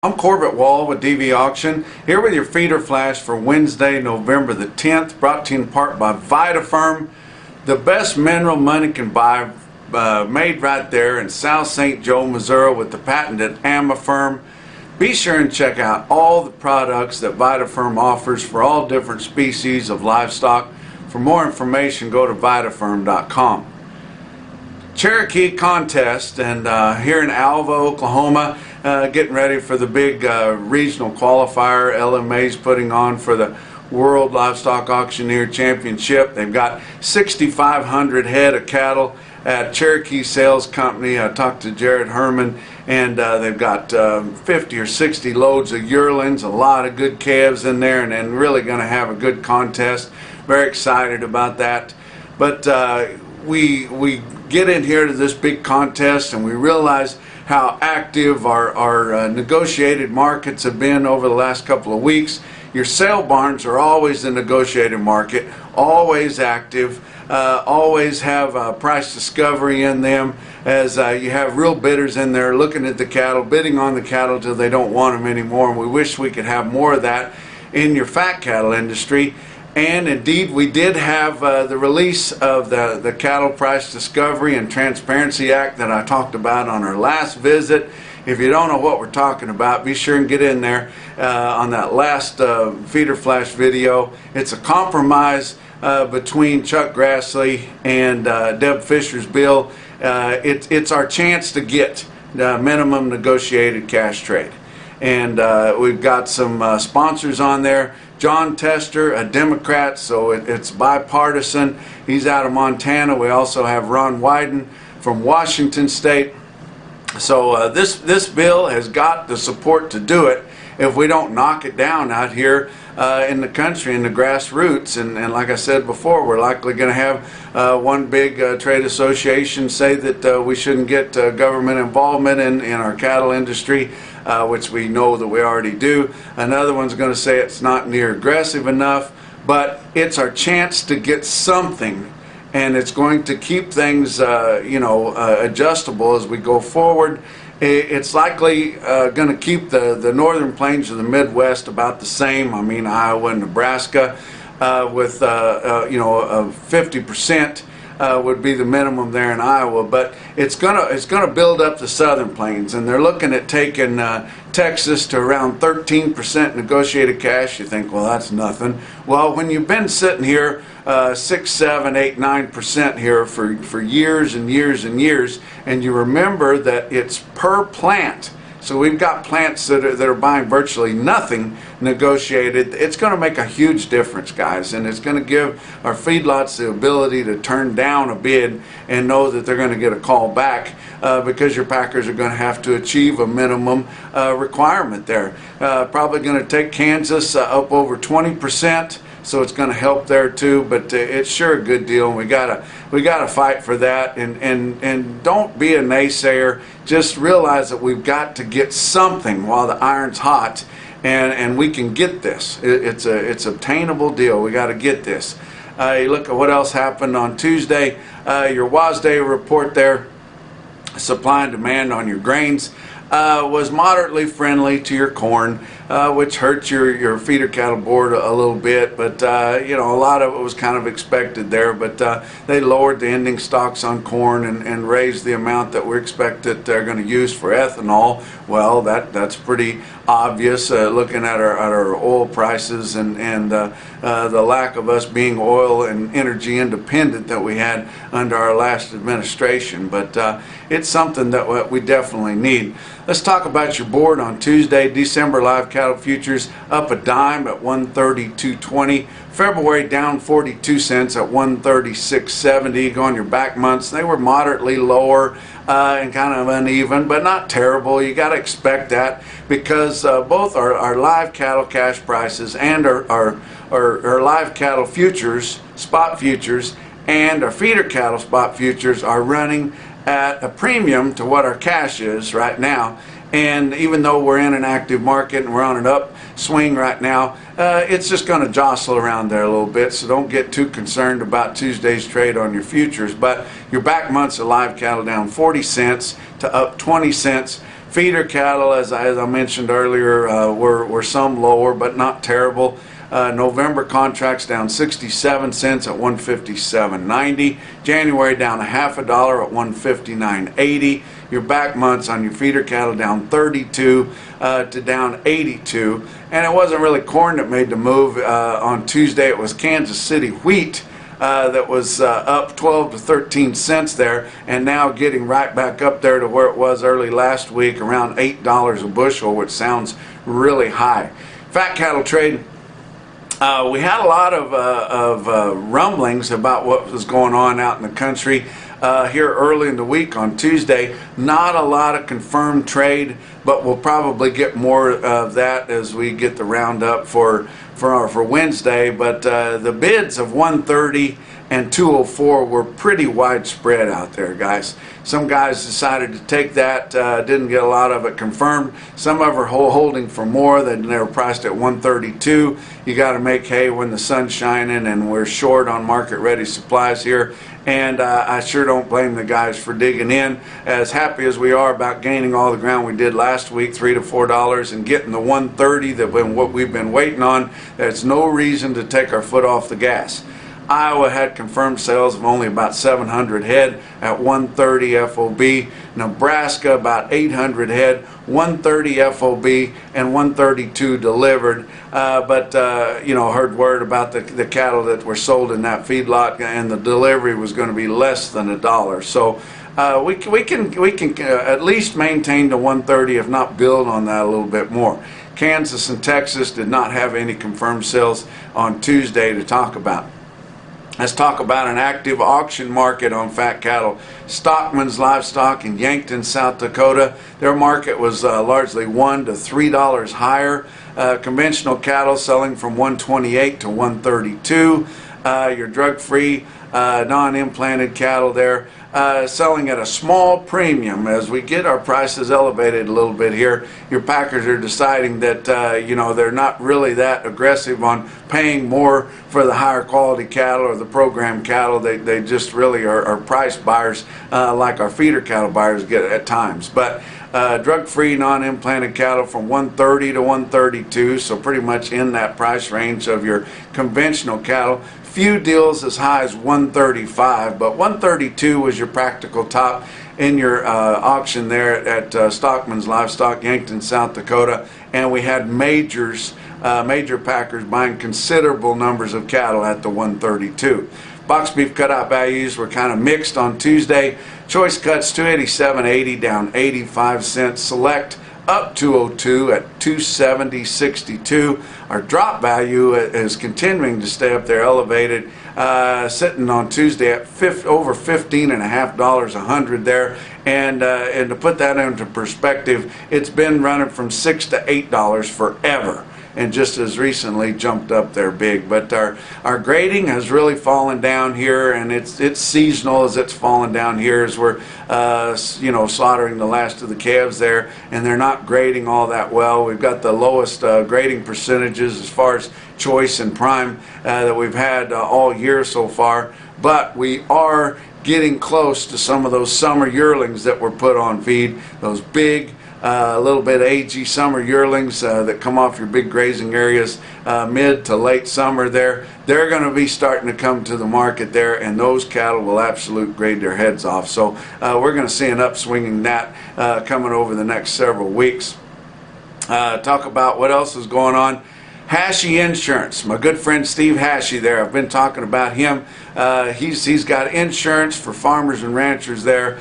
I'm Corbett Wall with DV Auction, here with your feeder flash for Wednesday, November the 10th, brought to you in part by VitaFirm, the best mineral money can buy, made right there in South St. Joe, Missouri with the patented AmaFirm. Be sure and check out all the products that VitaFirm offers for all different species of livestock. For more information, go to vitafirm.com. Cherokee contest, and here in Alva, Oklahoma, getting ready for the big regional qualifier LMA's putting on for the World Livestock Auctioneer Championship. They've got 6,500 head of cattle at Cherokee Sales Company. I talked to Jared Herman, and they've got 50 or 60 loads of yearlings, a lot of good calves in there, and really going to have a good contest. Very excited about that. But we get in here to this big contest and we realize how active our negotiated markets have been over the last couple of weeks. Your sale barns are always the negotiated market, always active, always have price discovery in them, as you have real bidders in there looking at the cattle, bidding on the cattle till they don't want them anymore, and we wish we could have more of that in your fat cattle industry. And indeed, we did have the release of the Cattle Price Discovery and Transparency Act that I talked about on our last visit. If you don't know what we're talking about, be sure and get in there on that last feeder flash video. It's a compromise between Chuck Grassley and Deb Fisher's bill. It's our chance to get the minimum negotiated cash trade. And we've got some sponsors on there. John Tester, a Democrat, so it's bipartisan. He's out of Montana. We also have Ron Wyden from Washington State. So this bill has got the support to do it if we don't knock it down out here in the country, in the grassroots. And like I said before, we're likely going to have one big trade association say that we shouldn't get government involvement in our cattle industry, which we know that we already do. Another one's going to say it's not near aggressive enough, but it's our chance to get something, and it's going to keep things adjustable as we go forward. It's likely going to keep the northern plains of the Midwest about the same. I mean, Iowa and Nebraska with 50% would be the minimum there in Iowa, but it's gonna build up the southern plains, and they're looking at taking Texas to around 13% negotiated cash. You think, well, that's nothing. Well, when you've been sitting here 6, 7, 8, 9% here for years and years and years, and you remember that it's per plant. So we've got plants that are buying virtually nothing negotiated. It's going to make a huge difference, guys, and it's going to give our feedlots the ability to turn down a bid and know that they're going to get a call back because your packers are going to have to achieve a minimum requirement there. Probably going to take Kansas up over 20%. So it's going to help there too, but it's sure a good deal, and we gotta fight for that. And don't be a naysayer. Just realize that we've got to get something while the iron's hot, and we can get this. It's obtainable deal. We got to get this. You look at what else happened on Tuesday. Your WASDE report there, supply and demand on your grains, was moderately friendly to your corn, which hurt your feeder cattle board a little bit, but a lot of it was kind of expected there. But they lowered the ending stocks on corn and raised the amount that we expect that they're going to use for ethanol. Well, that's pretty obvious looking at our oil prices and the lack of us being oil and energy independent that we had under our last administration. But it's something that we definitely need. Let's talk about your board on Tuesday. December live cattle futures up a dime at 132.20. February down 42 cents at 136.70. Go on your back months, they were moderately lower and kind of uneven, but not terrible. You got to expect that because both our live cattle cash prices and our live cattle futures, spot futures, and our feeder cattle spot futures are running at a premium to what our cash is right now. And even though we're in an active market and we're on an upswing right now, it's just going to jostle around there a little bit, so don't get too concerned about Tuesday's trade on your futures. But your back months of live cattle down 40 cents to up 20 cents. Feeder cattle, as I mentioned earlier, were some lower, but not terrible. November contracts down 67 cents at 157.90. January down a half a dollar at 159.80. Your back months on your feeder cattle down 32 to down 82. And it wasn't really corn that made the move. On Tuesday it was Kansas City wheat that was up 12 to 13 cents there, and now getting right back up there to where it was early last week, around $8 a bushel, which sounds really high. Fat cattle trade. We had a lot of rumblings about what was going on out in the country here early in the week on Tuesday. Not a lot of confirmed trade, but we'll probably get more of that as we get the roundup for Wednesday. But the bids of 130 and 204 were pretty widespread out there, guys. Some guys decided to take that, didn't get a lot of it confirmed. Some of them are holding for more. They were priced at 132. You got to make hay when the sun's shining, and we're short on market-ready supplies here. And I sure don't blame the guys for digging in. As happy as we are about gaining all the ground we did last week, $3 to $4, and getting the 130 that what we've been waiting on, there's no reason to take our foot off the gas. Iowa had confirmed sales of only about 700 head at 130 FOB. Nebraska about 800 head, 130 FOB and 132 delivered. Heard word about the cattle that were sold in that feedlot, and the delivery was going to be less than $1. So we can at least maintain the 130, if not build on that a little bit more. Kansas and Texas did not have any confirmed sales on Tuesday to talk about. Let's talk about an active auction market on fat cattle. Stockman's Livestock in Yankton, South Dakota. Their market was largely $1 to $3 higher. Conventional cattle selling from 128 to 132. Your drug-free, non-implanted cattle there selling at a small premium. As we get our prices elevated a little bit here, your packers are deciding that they're not really that aggressive on paying more for the higher quality cattle or the program cattle. They just really are price buyers, like our feeder cattle buyers get at times. But drug-free, non-implanted cattle from 130 to 132, so pretty much in that price range of your conventional cattle. Few deals as high as 135, but 132 was your practical top in your auction there at Stockman's Livestock, Yankton, South Dakota. And we had major packers buying considerable numbers of cattle at the 132. Box beef cutout values were kind of mixed on Tuesday. Choice cuts $287.80 down 85 cents. Select up 202 at 270.62. Our drop value is continuing to stay up there elevated, sitting on Tuesday at over $15.50 a hundred there. And to put that into perspective, it's been running from $6 to $8 forever, and just as recently jumped up there big. But our grading has really fallen down here, and it's seasonal as it's fallen down here as we're slaughtering the last of the calves there, and they're not grading all that well. We've got the lowest grading percentages as far as choice and prime that we've had all year so far, but we are getting close to some of those summer yearlings that were put on feed, those big a little bit agey summer yearlings that come off your big grazing areas mid to late summer there. They're going to be starting to come to the market there, and those cattle will absolutely grade their heads off. So we're going to see an upswing in that coming over the next several weeks. Talk about what else is going on. Hashi Insurance, my good friend Steve Hashi there. I've been talking about him. He's got insurance for farmers and ranchers there.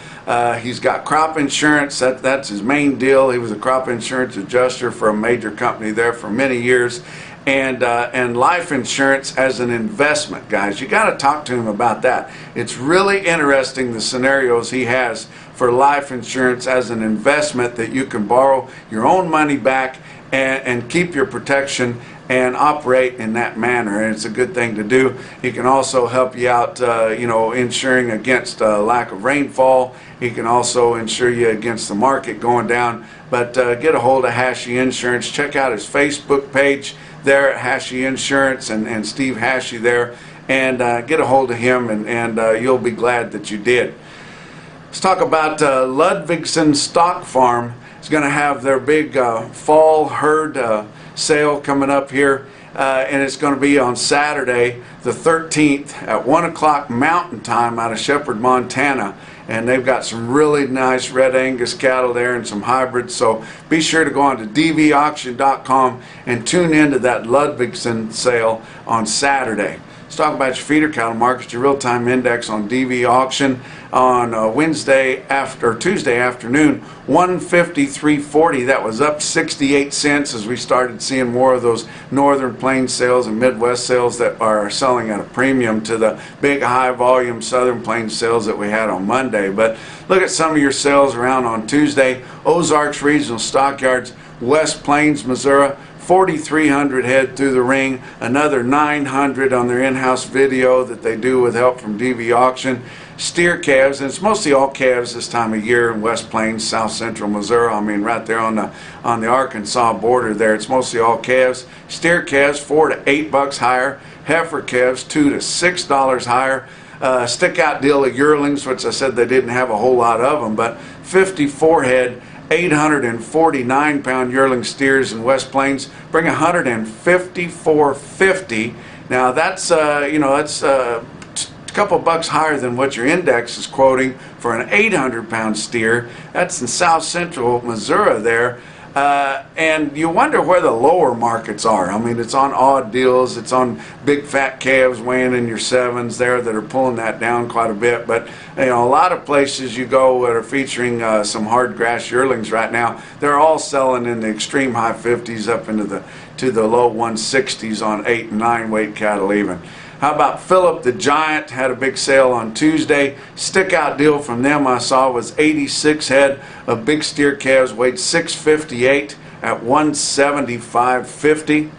He's got crop insurance. That's his main deal. He was a crop insurance adjuster for a major company there for many years. And life insurance as an investment, guys. You got to talk to him about that. It's really interesting, the scenarios he has for life insurance as an investment, that you can borrow your own money back and keep your protection and operate in that manner, and it's a good thing to do. He can also help you out, insuring against lack of rainfall. He can also insure you against the market going down. But get a hold of Hashi Insurance. Check out his Facebook page there at Hashi Insurance and Steve Hashi there, and get a hold of him, and you'll be glad that you did. Let's talk about Ludvigsen Stock Farm. is going to have their big fall herd sale coming up here. And it's going to be on Saturday the 13th at 1 o'clock Mountain Time out of Shepherd, Montana. And they've got some really nice red Angus cattle there and some hybrids. So be sure to go on to dvauction.com and tune into that Ludwigsen sale on Saturday. Let's talk about your feeder cattle market, your real-time index on DV Auction on Tuesday afternoon, 153.40. That was up 68 cents as we started seeing more of those Northern Plains sales and Midwest sales that are selling at a premium to the big high-volume Southern Plains sales that we had on Monday. But look at some of your sales around on Tuesday. Ozarks Regional Stockyards, West Plains, Missouri, 4,300 head through the ring, another 900 on their in-house video that they do with help from DV Auction. Steer calves, and it's mostly all calves this time of year in West Plains, South Central Missouri. I mean, right there on the Arkansas border there, it's mostly all calves. Steer calves $4 to $8 higher. Heifer calves $2 to $6 higher. Stick out deal of yearlings, which I said they didn't have a whole lot of them, but 54 head. 849 pound yearling steers in West Plains bring 154.50. Now that's that's a couple bucks higher than what your index is quoting for an 800 pound steer. That's in South Central Missouri there. And you wonder where the lower markets are. I mean, it's on odd deals. It's on big fat calves weighing in your sevens there that are pulling that down quite a bit. But a lot of places you go that are featuring some hard grass yearlings right now, they're all selling in the extreme high 50s up into the low 160s on 8 and 9 weight cattle even. How about Philip the Giant? Had a big sale on Tuesday. Stick out deal from them I saw was 86 head of big steer calves, weighed 658 at 175.50.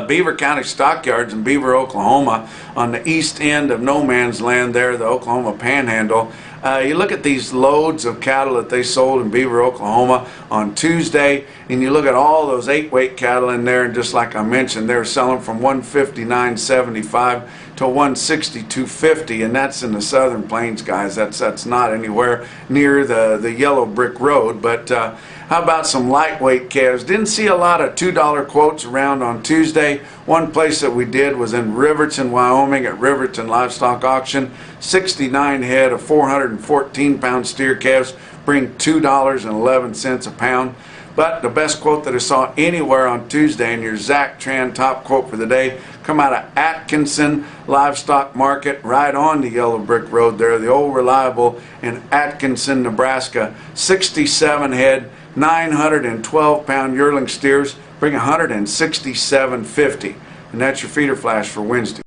Beaver County Stockyards in Beaver, Oklahoma, on the east end of no man's land there, the Oklahoma Panhandle. You look at these loads of cattle that they sold in Beaver, Oklahoma on Tuesday, and you look at all those 8-weight cattle in there, and just like I mentioned, they're selling from 159.75 to 162.50, and that's in the Southern Plains, guys. That's not anywhere near the yellow brick road. But how about some lightweight calves? Didn't see a lot of $2 quotes around on Tuesday. One place that we did was in Riverton, Wyoming at Riverton Livestock Auction. 69 head of 414 pound steer calves bring $2.11 a pound. But the best quote that I saw anywhere on Tuesday, and your Zach Tran top quote for the day, come out of Atkinson Livestock Market, right on the yellow brick road there, the old reliable in Atkinson, Nebraska. 67 head, 912 pound yearling steers bring $167.50. And that's your feeder flash for Wednesday.